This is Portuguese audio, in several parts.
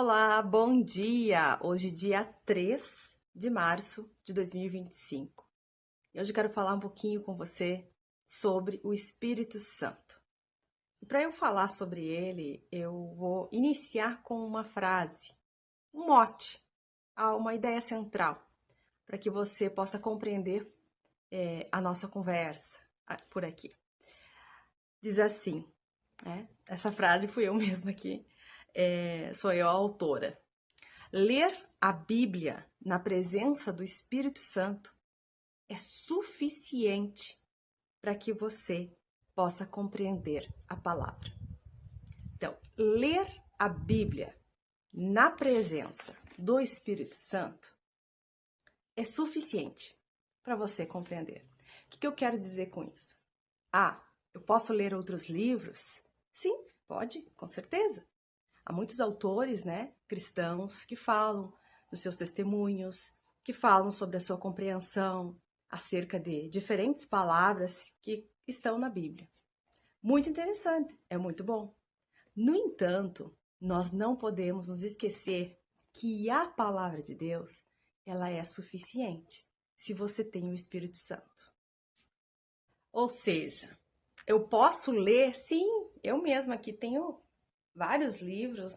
Olá, bom dia! Hoje, dia 3 de março de 2025. E hoje eu quero falar um pouquinho com você sobre o Espírito Santo. E para eu falar sobre ele, eu vou iniciar com uma frase, um mote, uma ideia central, para que você possa compreender a nossa conversa por aqui. Diz assim, essa frase fui eu mesma aqui, sou eu a autora. Ler a Bíblia na presença do Espírito Santo é suficiente para que você possa compreender a palavra. Então, ler a Bíblia na presença do Espírito Santo é suficiente para você compreender. O que eu quero dizer com isso? Eu posso ler outros livros? Sim, pode, com certeza. Há muitos autores, cristãos, que falam dos seus testemunhos, que falam sobre a sua compreensão acerca de diferentes palavras que estão na Bíblia. Muito interessante, é muito bom. No entanto, nós não podemos nos esquecer que a palavra de Deus, ela é suficiente se você tem o Espírito Santo. Ou seja, eu posso ler, sim, eu mesma aqui tenho vários livros,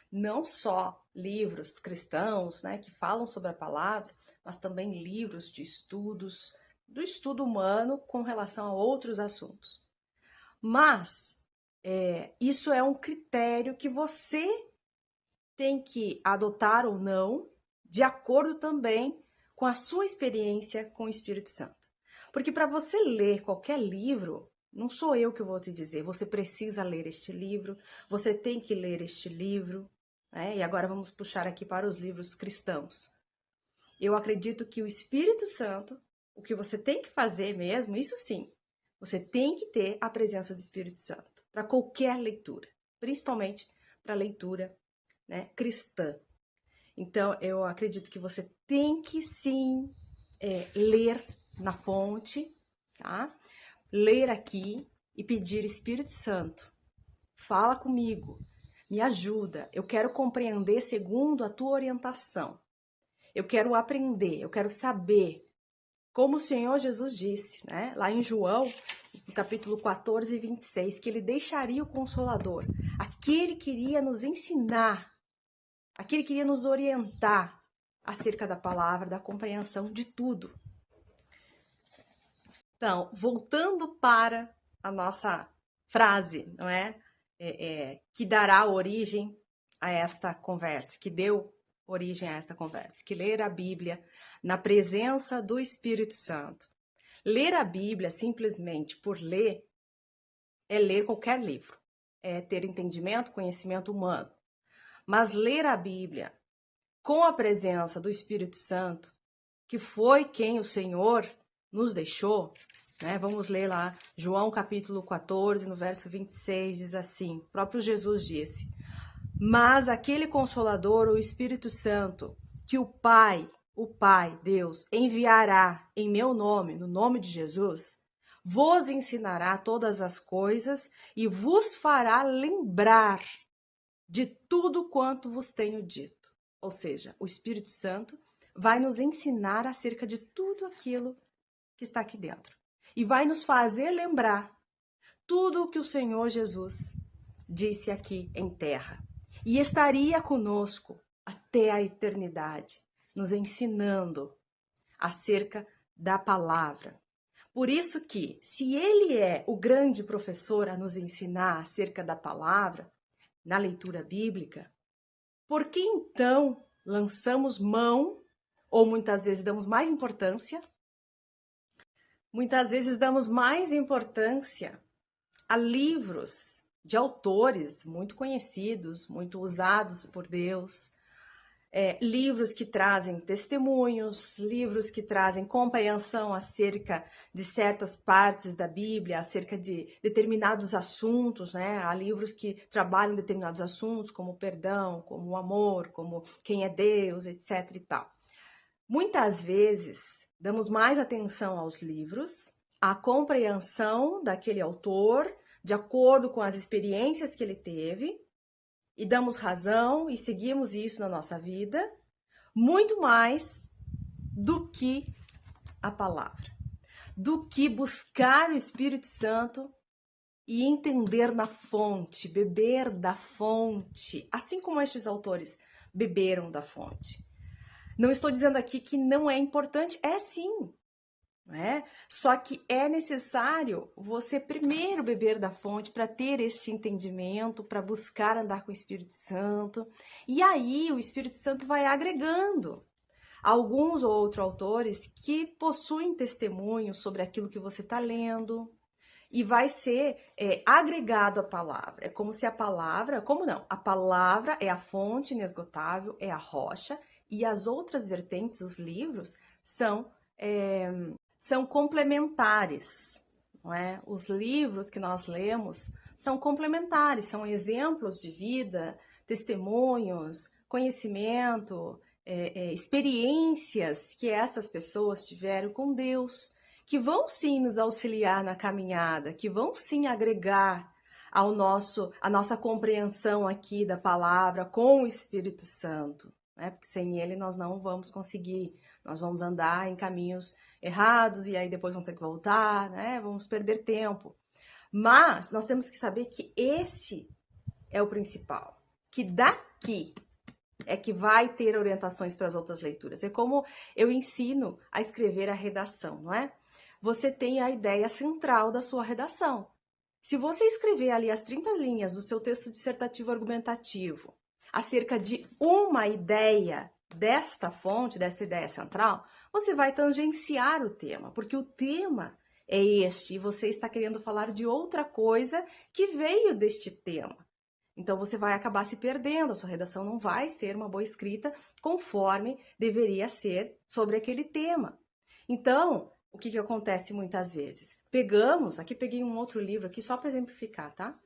não só livros cristãos, que falam sobre a palavra, mas também livros de estudos, do estudo humano com relação a outros assuntos. Mas isso é um critério que você tem que adotar ou não, de acordo também com a sua experiência com o Espírito Santo. Porque para você ler qualquer livro, não sou eu que vou te dizer, você precisa ler este livro, você tem que ler este livro, E agora vamos puxar aqui para os livros cristãos. Eu acredito que o Espírito Santo, o que você tem que fazer mesmo, isso sim, você tem que ter a presença do Espírito Santo para qualquer leitura, principalmente para a leitura cristã. Então, eu acredito que você tem que sim ler na fonte, tá? Ler aqui e pedir Espírito Santo, fala comigo, me ajuda, eu quero compreender segundo a tua orientação, eu quero aprender, eu quero saber, como o Senhor Jesus disse, lá em João, no capítulo 14, 26, que ele deixaria o Consolador, aquele que iria nos ensinar, aquele que iria nos orientar acerca da palavra, da compreensão de tudo. Então, voltando para a nossa frase, não é? Que dará origem a esta conversa, que deu origem a esta conversa, que ler a Bíblia na presença do Espírito Santo. Ler a Bíblia simplesmente por ler é ler qualquer livro, é ter entendimento, conhecimento humano. Mas ler a Bíblia com a presença do Espírito Santo, que foi quem o Senhor nos deixou, Vamos ler lá, João capítulo 14, no verso 26, diz assim, o próprio Jesus disse, mas aquele Consolador, o Espírito Santo, que o Pai, Deus, enviará em meu nome, no nome de Jesus, vos ensinará todas as coisas e vos fará lembrar de tudo quanto vos tenho dito. Ou seja, o Espírito Santo vai nos ensinar acerca de tudo aquilo que está aqui dentro. E vai nos fazer lembrar tudo o que o Senhor Jesus disse aqui em terra. E estaria conosco até a eternidade, nos ensinando acerca da palavra. Por isso que, se ele é o grande professor a nos ensinar acerca da palavra, na leitura bíblica, por que então lançamos mão, ou muitas vezes damos mais importância a livros de autores muito conhecidos, muito usados por Deus, livros que trazem testemunhos, livros que trazem compreensão acerca de certas partes da Bíblia, acerca de determinados assuntos, Há livros que trabalham determinados assuntos, como o perdão, como o amor, como quem é Deus, etc. e tal. Muitas vezes, damos mais atenção aos livros, à compreensão daquele autor, de acordo com as experiências que ele teve, e damos razão e seguimos isso na nossa vida, muito mais do que a palavra, do que buscar o Espírito Santo e entender na fonte, beber da fonte, assim como estes autores beberam da fonte. Não estou dizendo aqui que não é importante, é sim, né? Só que é necessário você primeiro beber da fonte para ter este entendimento, para buscar andar com o Espírito Santo, e aí o Espírito Santo vai agregando alguns ou outros autores que possuem testemunho sobre aquilo que você está lendo, e vai ser agregado à palavra. É como se a palavra, como não? A palavra é a fonte inesgotável, é a rocha, e as outras vertentes, os livros, são complementares, não é? Os livros que nós lemos são complementares, são exemplos de vida, testemunhos, conhecimento, experiências que essas pessoas tiveram com Deus, que vão sim nos auxiliar na caminhada, que vão sim agregar a nossa compreensão aqui da palavra com o Espírito Santo, né? Porque sem ele nós não vamos conseguir, nós vamos andar em caminhos errados e aí depois vamos ter que voltar, né? Vamos perder tempo. Mas nós temos que saber que esse é o principal, que daqui é que vai ter orientações para as outras leituras. É como eu ensino a escrever a redação, não é? Você tem a ideia central da sua redação. Se você escrever ali as 30 linhas do seu texto dissertativo argumentativo acerca de uma ideia desta fonte, desta ideia central, você vai tangenciar o tema, porque o tema é este e você está querendo falar de outra coisa que veio deste tema. Então você vai acabar se perdendo, a sua redação não vai ser uma boa escrita conforme deveria ser sobre aquele tema. Então, o que acontece muitas vezes? Aqui peguei um outro livro aqui só para exemplificar, tá?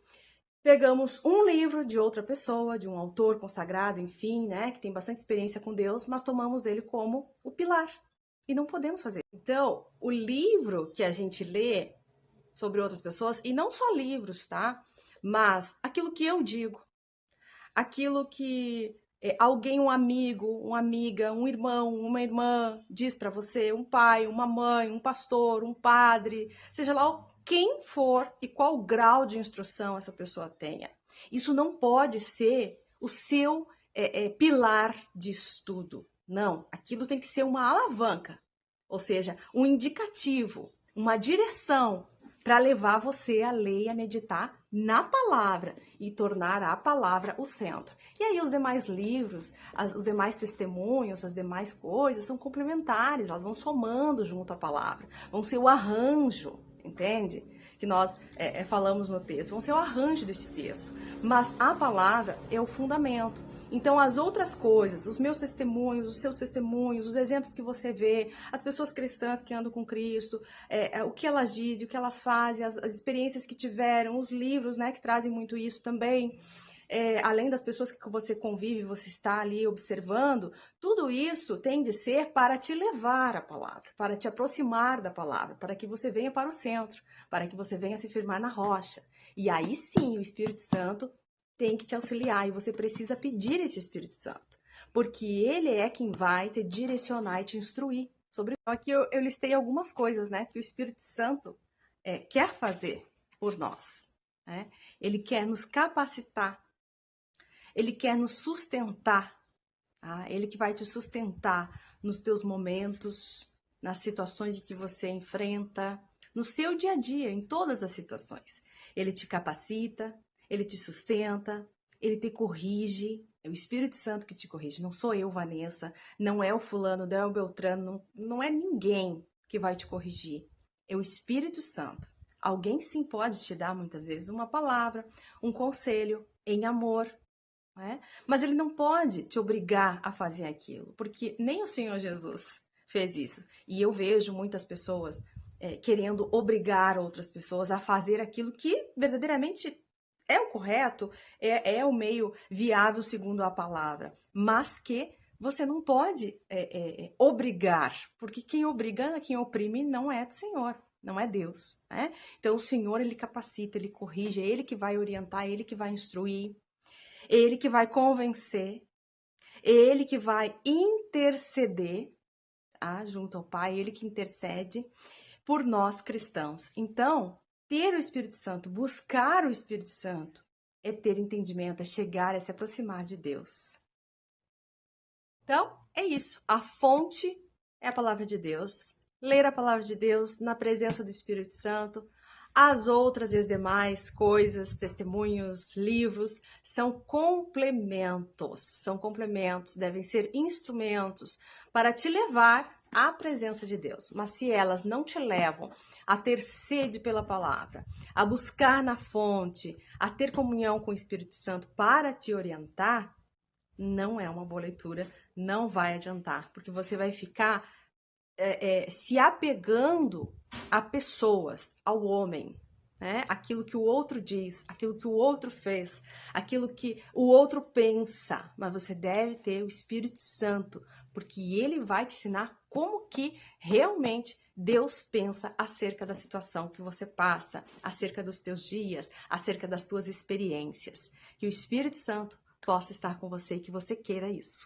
Pegamos um livro de outra pessoa, de um autor consagrado, enfim, né, que tem bastante experiência com Deus, mas tomamos ele como o pilar. E não podemos fazer. Então, o livro que a gente lê sobre outras pessoas, e não só livros, tá? Mas aquilo que eu digo, aquilo que alguém, um amigo, uma amiga, um irmão, uma irmã diz para você, um pai, uma mãe, um pastor, um padre, seja lá quem for e qual grau de instrução essa pessoa tenha. Isso não pode ser o seu pilar de estudo. Não, aquilo tem que ser uma alavanca, ou seja, um indicativo, uma direção para levar você a ler e a meditar na palavra e tornar a palavra o centro. E aí os demais livros, os demais testemunhos, as demais coisas são complementares, elas vão somando junto à palavra, vão ser o arranjo, entende? Que nós falamos no texto, vão ser o arranjo desse texto. Mas a palavra é o fundamento. Então, as outras coisas, os meus testemunhos, os seus testemunhos, os exemplos que você vê, as pessoas cristãs que andam com Cristo, o que elas dizem, o que elas fazem, as experiências que tiveram, os livros, né, que trazem muito isso também, além das pessoas que você convive, você está ali observando, tudo isso tem de ser para te levar à palavra, para te aproximar da palavra, para que você venha para o centro, para que você venha se firmar na rocha. E aí sim, o Espírito Santo tem que te auxiliar e você precisa pedir esse Espírito Santo, porque ele é quem vai te direcionar e te instruir sobre. Aqui eu listei algumas coisas, né, que o Espírito Santo quer fazer por nós, né? Ele quer nos capacitar, ele quer nos sustentar, tá? Ele que vai te sustentar nos teus momentos, nas situações em que você enfrenta, no seu dia a dia, em todas as situações. Ele te capacita, ele te sustenta, ele te corrige. É o Espírito Santo que te corrige. Não sou eu, Vanessa, não é o fulano, não é o Beltrano, não é ninguém que vai te corrigir. É o Espírito Santo. Alguém sim pode te dar muitas vezes uma palavra, um conselho em amor, né? Mas ele não pode te obrigar a fazer aquilo, porque nem o Senhor Jesus fez isso. E eu vejo muitas pessoas querendo obrigar outras pessoas a fazer aquilo que verdadeiramente é o correto, é o meio viável segundo a palavra, mas que você não pode obrigar, porque quem obriga, quem oprime não é do Senhor, não é Deus, né? Então o Senhor, ele capacita, ele corrige, é ele que vai orientar, é ele que vai instruir. Ele que vai convencer, ele que vai interceder, tá? Junto ao Pai, ele que intercede por nós cristãos. Então, ter o Espírito Santo, buscar o Espírito Santo, é ter entendimento, é chegar, é se aproximar de Deus. Então, é isso. A fonte é a palavra de Deus. Ler a palavra de Deus na presença do Espírito Santo. As outras e as demais coisas, testemunhos, livros, são complementos, devem ser instrumentos para te levar à presença de Deus. Mas se elas não te levam a ter sede pela palavra, a buscar na fonte, a ter comunhão com o Espírito Santo para te orientar, não é uma boa leitura, não vai adiantar, porque você vai ficar se apegando a pessoas, ao homem, né? Aquilo que o outro diz, aquilo que o outro fez, aquilo que o outro pensa. Mas você deve ter o Espírito Santo, porque ele vai te ensinar como que realmente Deus pensa acerca da situação que você passa, acerca dos teus dias, acerca das tuas experiências. Que o Espírito Santo possa estar com você e que você queira isso.